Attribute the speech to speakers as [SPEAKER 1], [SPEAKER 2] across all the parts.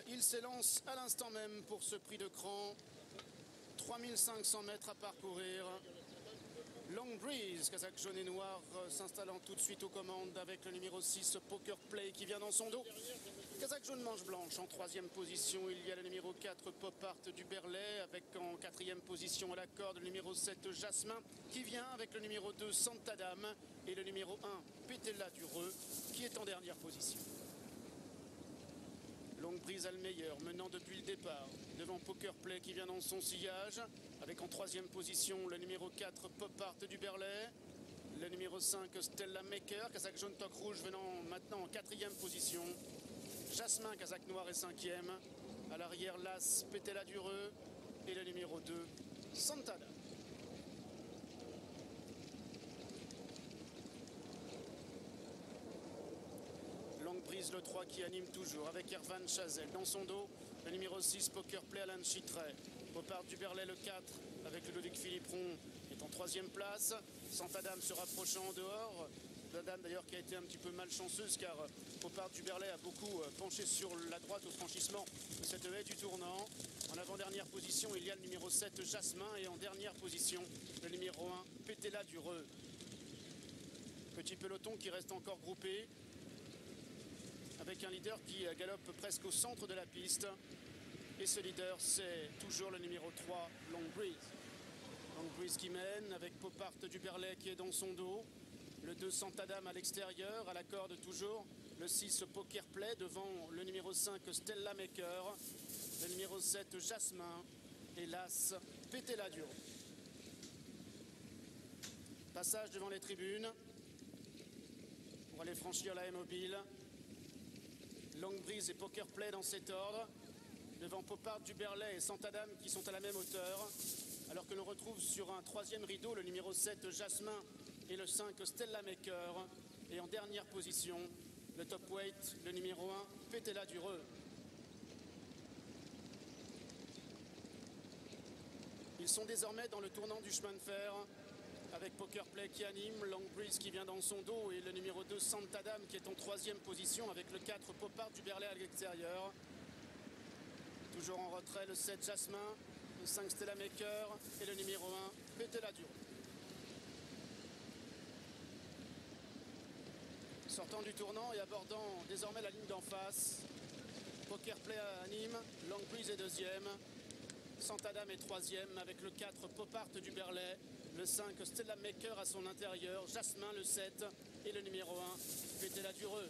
[SPEAKER 1] il s'élance à l'instant même pour ce prix de cran. 3500 mètres à parcourir. Long Breeze, Kazakh jaune et noir, s'installant tout de suite aux commandes avec le numéro 6, Poker Play, qui vient dans son dos. Kazakh jaune manche blanche en troisième position. Il y a le numéro 4, Pop Art du Berlay, avec en quatrième position à la corde le numéro 7, Jasmin, qui vient avec le numéro 2, Santa Dame, et le numéro 1, Pétella Dureux, qui est en dernière position. Longue Breeze a le meilleur, menant depuis le départ. Devant Poker Play qui vient dans son sillage. Avec en troisième position le numéro 4, Pop Art du Berlay. Le numéro 5, Stella Maker. Kazakh jaune toque rouge venant maintenant en quatrième position. Jasmin, Kazakh noir est cinquième. À l'arrière, l'As, Pétella Dureux. Et le numéro 2, Santa Dame. Longue Breeze, le 3 qui anime toujours avec Ervan Chazelle. Dans son dos, le numéro 6, Poker Play, Alain Chitret. Popard du Berlay, le 4, avec Ludovic Philippron, est en troisième place. Santa Dame se rapprochant en dehors. La dame d'ailleurs qui a été un petit peu malchanceuse car Popard du Berlay a beaucoup penché sur la droite au franchissement de cette haie du tournant. En avant-dernière position, il y a le numéro 7, Jasmin. Et en dernière position, le numéro 1, Pétella Dureux. Petit peloton qui reste encore groupé, avec un leader qui galope presque au centre de la piste. Et ce leader, c'est toujours le numéro 3, Long Breeze. Long Breeze qui mène, avec Pop Art du Berlay qui est dans son dos. Le 2, Santa Dame à l'extérieur, à la corde toujours. Le 6, Poker Play, devant le numéro 5, Stella Maker. Le numéro 7, Jasmin. Et l'As, Pétella Dureux. Passage devant les tribunes. On va aller franchir la haie mobile. Long Breeze et Poker Play dans cet ordre. Devant Pop Art du Berlay et Santa Dame qui sont à la même hauteur. Alors que l'on retrouve sur un troisième rideau le numéro 7, Jasmin, et le 5, Stella Maker. Et en dernière position, le top weight, le numéro 1, Pétella Dureux. Ils sont désormais dans le tournant du chemin de fer, avec Poker Play qui anime, Long Breeze qui vient dans son dos et le numéro 2, Santa Dame, qui est en troisième position avec le 4, Pop Art du Berlay à l'extérieur. Toujours en retrait, le 7, Jasmin, le 5, Stella Maker et le numéro 1, Pétella Dureux. Sortant du tournant et abordant désormais la ligne d'en face, Poker Play anime, Long Breeze est deuxième, Santa Dame est troisième avec le 4, Pop Art du Berlay. Le 5, Stella Maker à son intérieur, Jasmin le 7 et le numéro 1, Pétella Dureux.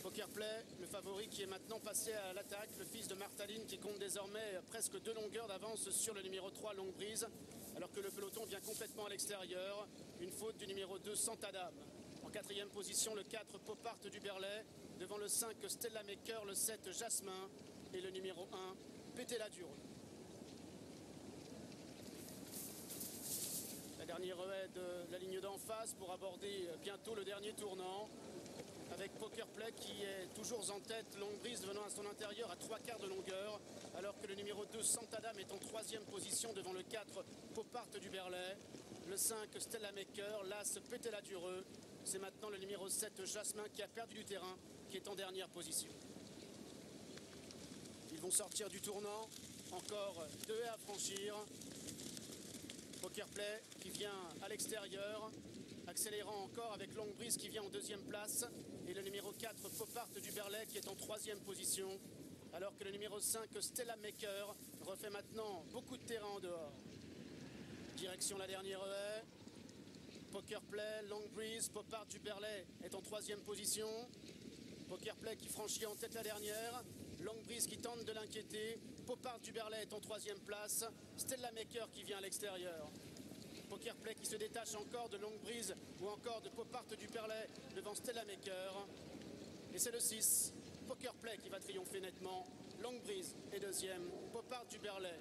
[SPEAKER 1] Poker Play, le favori qui est maintenant passé à l'attaque, le fils de Martaline qui compte désormais presque 2 longueurs d'avance sur le numéro 3, Long Breeze, alors que le peloton vient complètement à l'extérieur. Une faute du numéro 2, Santa Dame. En quatrième position, le 4, Pop Art du Berlay, devant le 5, Stella Maker, le 7, Jasmin et le numéro 1, Pétella Dureux. La dernière haie de la ligne d'en face pour aborder bientôt le dernier tournant. Avec Poker Play qui est toujours en tête, Long Breeze venant à son intérieur à 3/4 de longueur, alors que le numéro 2, Santa Dame, est en troisième position devant le 4, Pop Art du Berlay. Le 5, Stella Maker, l'As, Pétella Dureux. C'est maintenant le numéro 7, Jasmin, qui a perdu du terrain, qui est en dernière position. Ils vont sortir du tournant, encore 2 haies à franchir. Poker Play qui vient à l'extérieur, accélérant encore avec Long Breeze qui vient en deuxième place et le numéro 4, Pop Art du Berlay qui est en troisième position, alors que le numéro 5, Stella Maker, refait maintenant beaucoup de terrain en dehors. Direction la dernière haie. Poker Play, Long Breeze, Pop Art du Berlay est en troisième position. Poker Play qui franchit en tête la dernière. Long Breeze qui tente de l'inquiéter. Pop Art du Berlay est en troisième place. Stella Maker qui vient à l'extérieur. Poker Play qui se détache encore de Long Breeze ou encore de Pop Art du Berlay devant Stella Maker. Et c'est le 6, Poker Play qui va triompher nettement. Long Breeze est deuxième. Pop Art du Berlay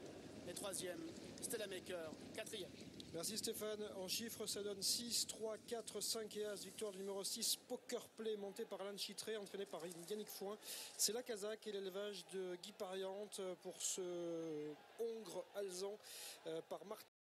[SPEAKER 1] est troisième. Stella Maker, quatrième.
[SPEAKER 2] Merci Stéphane. En chiffres, ça donne 6, 3, 4, 5 et As. Victoire du numéro 6, Poker Play, monté par Alain Chitret, entraîné par Yannick Foin. C'est la Kazakh et l'élevage de Guy Pariante pour ce Hongre alezan par Martin.